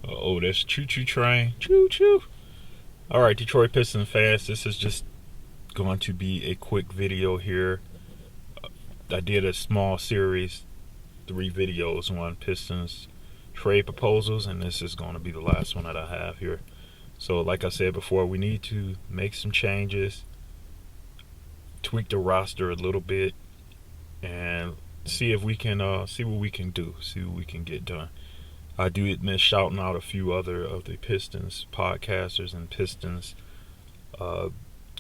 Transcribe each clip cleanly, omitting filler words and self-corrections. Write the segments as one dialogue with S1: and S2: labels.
S1: Oh, that's choo choo train. Choo choo. All right, Detroit Pistons fans, this is just going to be a quick video here. I did a small series, 3 videos on Pistons trade proposals, and this is going to be the last one that I have here. So, like I said before, we need to make some changes, tweak the roster a little bit, and see if we can see what we can do, see what we can get done. I do admit shouting out a few other of the Pistons podcasters and Pistons uh,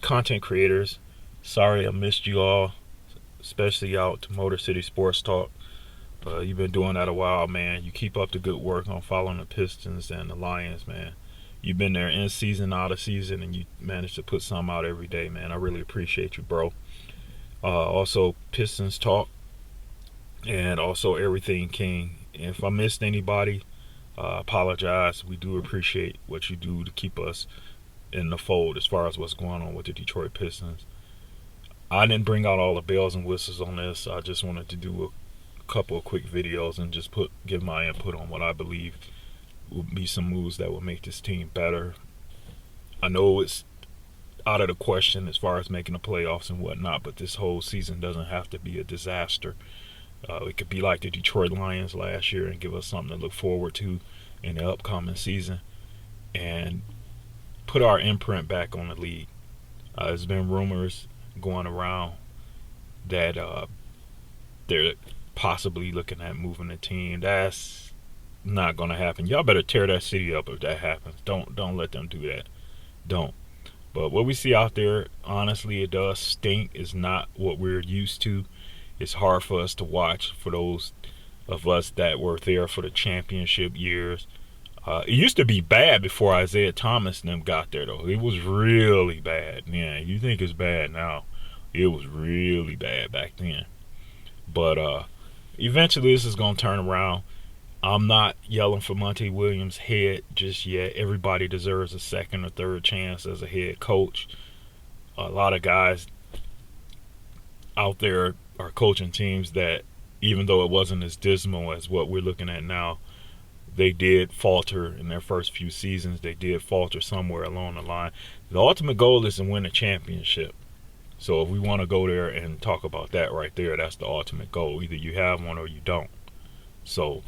S1: content creators. Sorry I missed you all, especially out to Motor City Sports Talk. You've been doing that a while, man. You keep up the good work on following the Pistons and the Lions, man. You've been there in season, out of season, and you managed to put some out every day, man. I really appreciate you, bro. Also, Pistons Talk and also Everything King. If I missed anybody, apologize. We do appreciate what you do to keep us in the fold as far as what's going on with the Detroit Pistons. I didn't bring out all the bells and whistles on this. I just wanted to do a couple of quick videos and just give my input on what I believe would be some moves that would make this team better. I know it's out of the question as far as making the playoffs and whatnot, but this whole season doesn't have to be a disaster. It could be like the Detroit Lions last year and give us something to look forward to in the upcoming season and put our imprint back on the league. There's been rumors going around that they're possibly looking at moving the team. That's not going to happen. Y'all better tear that city up if that happens. Don't let them do that. Don't. But what we see out there, honestly, it does stink. It's not what we're used to. It's hard for us to watch, for those of us that were there for the championship years. It used to be bad before Isaiah Thomas and them got there, though. It was really bad. Yeah, you think it's bad now. It was really bad back then. But eventually this is going to turn around. I'm not yelling for Monty Williams' head just yet. Everybody deserves a second or third chance as a head coach. A lot of guys out there are coaching teams that, even though it wasn't as dismal as what we're looking at now, they did falter in their first few seasons. They did falter somewhere along the line. The ultimate goal is to win a championship. So if we want to go there and talk about that right there, that's the ultimate goal. Either you have one or you don't. So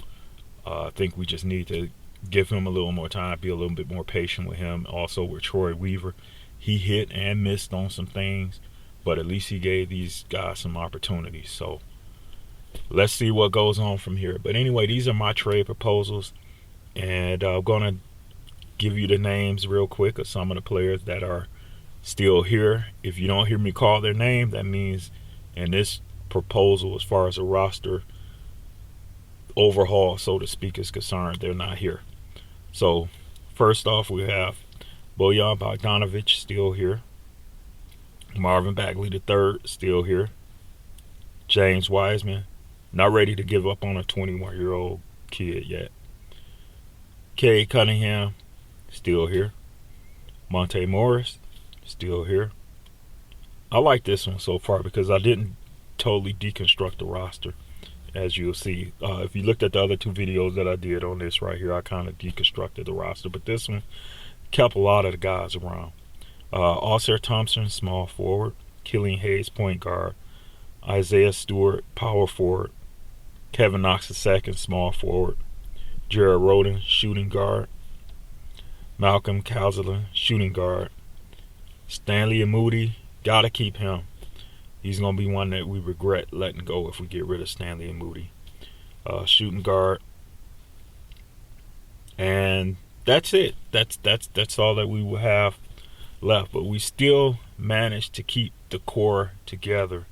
S1: I think we just need to give him a little more time, be a little bit more patient with him. Also with Troy Weaver, he hit and missed on some things, but at least he gave these guys some opportunities. So let's see what goes on from here. But anyway, these are my trade proposals, and I'm going to give you the names real quick of some of the players that are still here. If you don't hear me call their name, that means in this proposal, as far as a roster overhaul, so to speak, is concerned, they're not here. So first off, we have Bojan Bogdanovic still here. Marvin Bagley III still here. James Wiseman, not ready to give up on a 21-year-old kid yet. Cade Cunningham, still here. Monte Morris, still here. I like this one so far because I didn't totally deconstruct the roster, as you'll see. If you looked at the other 2 videos that I did on this right here, I kind of deconstructed the roster, but this one kept a lot of the guys around. Ausar Thompson, small forward. Killian Hayes, point guard. Isaiah Stewart, power forward. Kevin Knox II, small forward. Jared Rhoden, shooting guard. Malcolm Calzala, shooting guard. Stanley Moody, gotta keep him. He's gonna be one that we regret letting go if we get rid of Stanley Moody. Shooting guard. And that's it. That's all that we will have left. But we still managed to keep the core together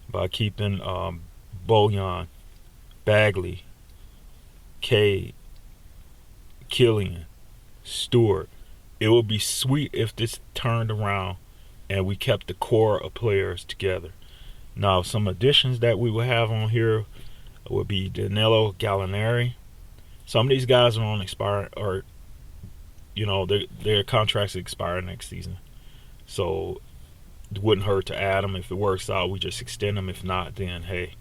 S1: by keeping Bojan, Bagley, Cade, Killian, Stewart. It would be sweet if this turned around and we kept the core of players together. Now, some additions that we will have on here would be Danilo Gallinari. Some of these guys are on expire, or their contracts expire next season. So it wouldn't hurt to add them. If it works out, we just extend them. If not, then hey,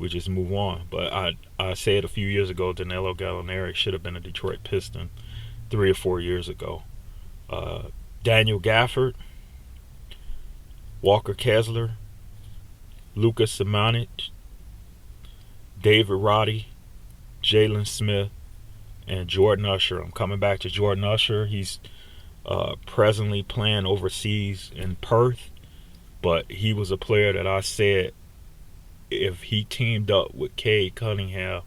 S1: we just move on. But I said a few years ago, Danilo Gallinari should have been a Detroit Piston 3 or 4 years ago. Daniel Gafford, Walker Kessler, Lucas Samanic, David Roddy, Jalen Smith, and Jordan Usher. I'm coming back to Jordan Usher. He's presently playing overseas in Perth, but he was a player that I said if he teamed up with Cade Cunningham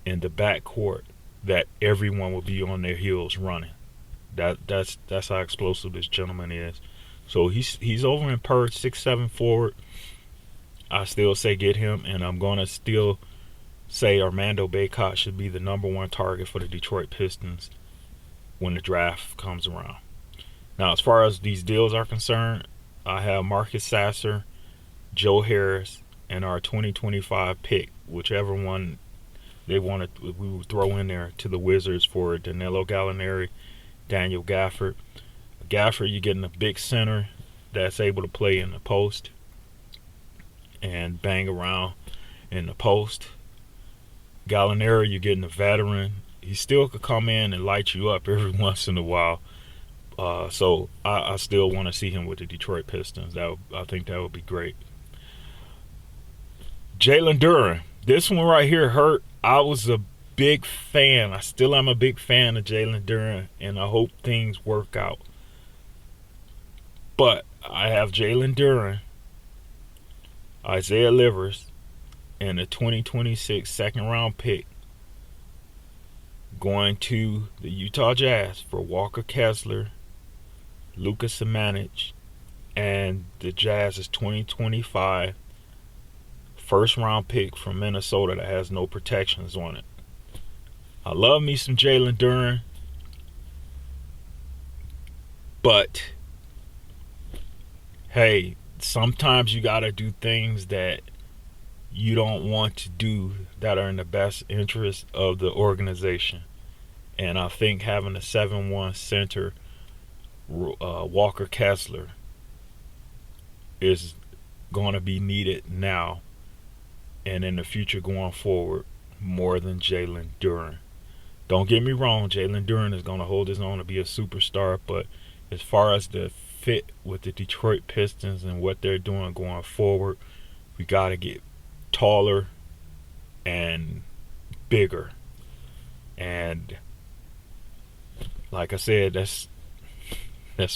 S1: in the backcourt, that everyone would be on their heels running. That's how explosive this gentleman is. So he's over in Perth, 6'7" forward. I still say get him, and I'm gonna still say Armando Bacot should be the #1 target for the Detroit Pistons when the draft comes around. Now, as far as these deals are concerned, I have Marcus Sasser, Joe Harris, and our 2025 pick, whichever one they wanted, we would throw in there to the Wizards for Danilo Gallinari, Daniel Gafford. Gafford, you're getting a big center that's able to play in the post and bang around in the post. Gallinari, you're getting a veteran. He still could come in and light you up every once in a while. So I still want to see him with the Detroit Pistons. I think that would be great. Jalen Duren. This one right here hurt. I was a big fan. I still am a big fan of Jalen Duren, and I hope things work out. But I have Jalen Duren, Isaiah Livers, and a 2026 second-round pick going to the Utah Jazz for Walker Kessler, Lucas Samanic, and the Jazz's 2025 first-round pick from Minnesota that has no protections on it. I love me some Jalen Duren, but hey, sometimes you got to do things that you don't want to do that are in the best interest of the organization. And I think having a 7'1" center, Walker Kessler, is going to be needed now and in the future going forward more than Jalen Duren. Don't get me wrong, Jalen Duren is going to hold his own to be a superstar, but as far as the fit with the Detroit Pistons and what they're doing going forward, we got to get taller and bigger. And like I said, that's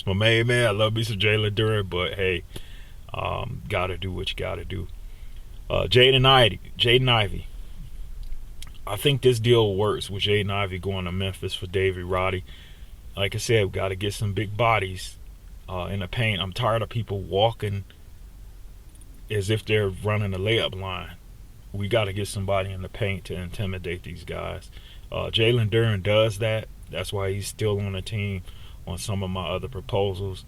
S1: my main man. I love me some Jalen Duren, but hey, gotta do what you gotta do. Jaden Ivey. I think this deal works with Jaden Ivey going to Memphis for David Roddy. Like I said, we got to get some big bodies in the paint. I'm tired of people walking as if they're running a layup line. We got to get somebody in the paint to intimidate these guys. Jalen Duren does that. That's why he's still on the team on some of my other proposals.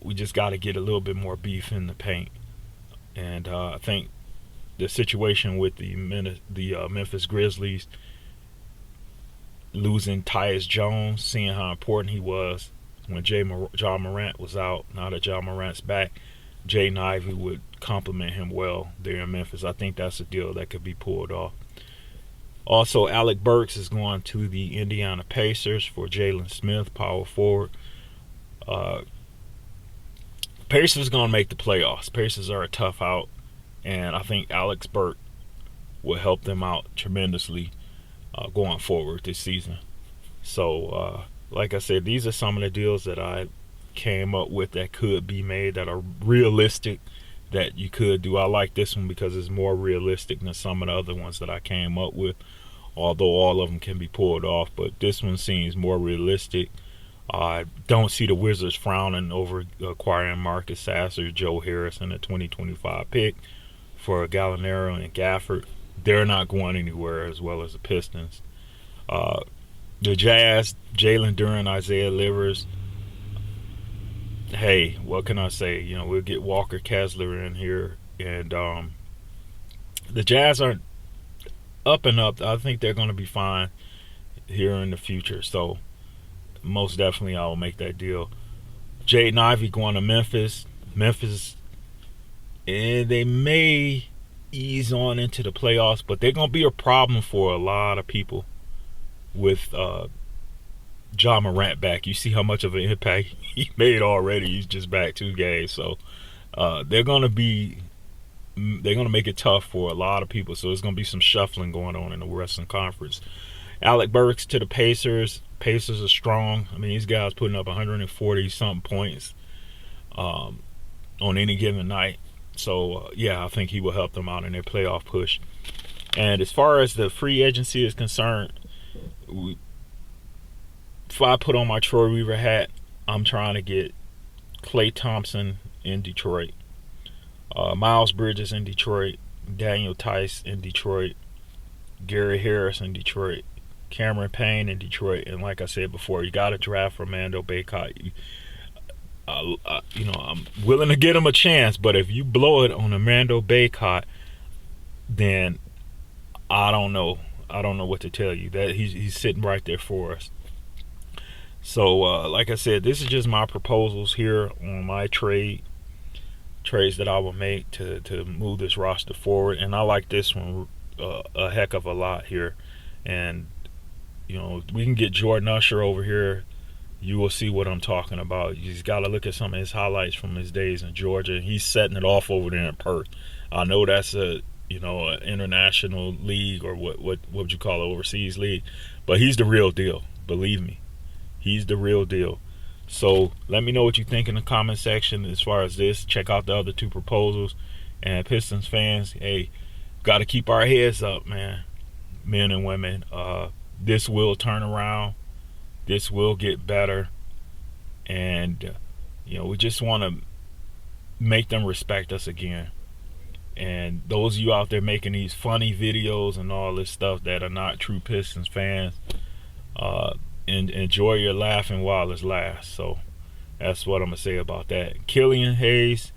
S1: We just got to get a little bit more beef in the paint. And I think the situation with the Memphis Grizzlies losing Tyus Jones, seeing how important he was when Ja Morant was out. Now that Ja Morant's back, Jaden Ivey would complement him well there in Memphis. I think that's a deal that could be pulled off. Also, Alec Burks is going to the Indiana Pacers for Jalen Smith, power forward. Pacers are going to make the playoffs. Pacers are a tough out, and I think Alex Burke will help them out tremendously going forward this season. So, like I said, these are some of the deals that I came up with that could be made, that are realistic, that you could do. I like this one because it's more realistic than some of the other ones that I came up with, although all of them can be pulled off. But this one seems more realistic. I don't see the Wizards frowning over acquiring Marcus Sasser, Joe Harris, and a 2025 pick for Gallinari and Gafford. They're not going anywhere, as well as the Pistons. The Jazz, Jalen Duren, Isaiah Livers. Hey, what can I say? You know, we'll get Walker Kessler in here. And the Jazz aren't up and up. I think they're going to be fine here in the future. So, most definitely I will make that deal. Jaden Ivey going to Memphis. And they may ease on into the playoffs, but they're gonna be a problem for a lot of people with John Morant back. You see how much of an impact he made already. He's just back 2 games, so they're gonna make it tough for a lot of people. So there's gonna be some shuffling going on in the Western Conference. Alec Burks to the Pacers. Pacers are strong. I mean, these guys putting up 140 something points on any given night. So yeah, I think he will help them out in their playoff push. And as far as the free agency is concerned, if I put on my Troy Weaver hat, I'm trying to get Klay Thompson in Detroit, Miles Bridges in Detroit, Daniel Tice in Detroit, Gary Harris in Detroit, Cameron Payne in Detroit, and like I said before, you got to draft Armando Bacot. I'm willing to get him a chance, but if you blow it on Armando Bacot, then I don't know what to tell you. That he's sitting right there for us. So, like I said, this is just my proposals here on my trades that I will make to move this roster forward, and I like this one a heck of a lot here. And we can get Jordan Usher over here. You will see what I'm talking about. You just got to look at some of his highlights from his days in Georgia. He's setting it off over there in Perth. I know that's an international league, or what would you call it, overseas league, but he's the real deal. Believe me, he's the real deal. So let me know what you think in the comment section as far as this. Check out the other 2 proposals. And Pistons fans, hey, got to keep our heads up, man, men and women. This will turn around. This will get better. And, we just want to make them respect us again. And those of you out there making these funny videos and all this stuff that are not true Pistons fans, and enjoy your laughing while it lasts. So that's what I'm going to say about that. Killian Hayes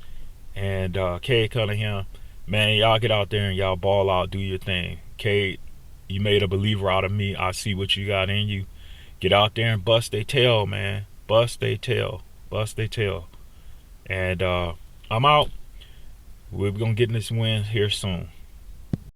S1: and Cade Cunningham, man, y'all get out there and y'all ball out, do your thing. Cade, you made a believer out of me. I see what you got in you. Get out there and bust their tail, man. Bust their tail. Bust their tail. And I'm out. We're going to get this win here soon.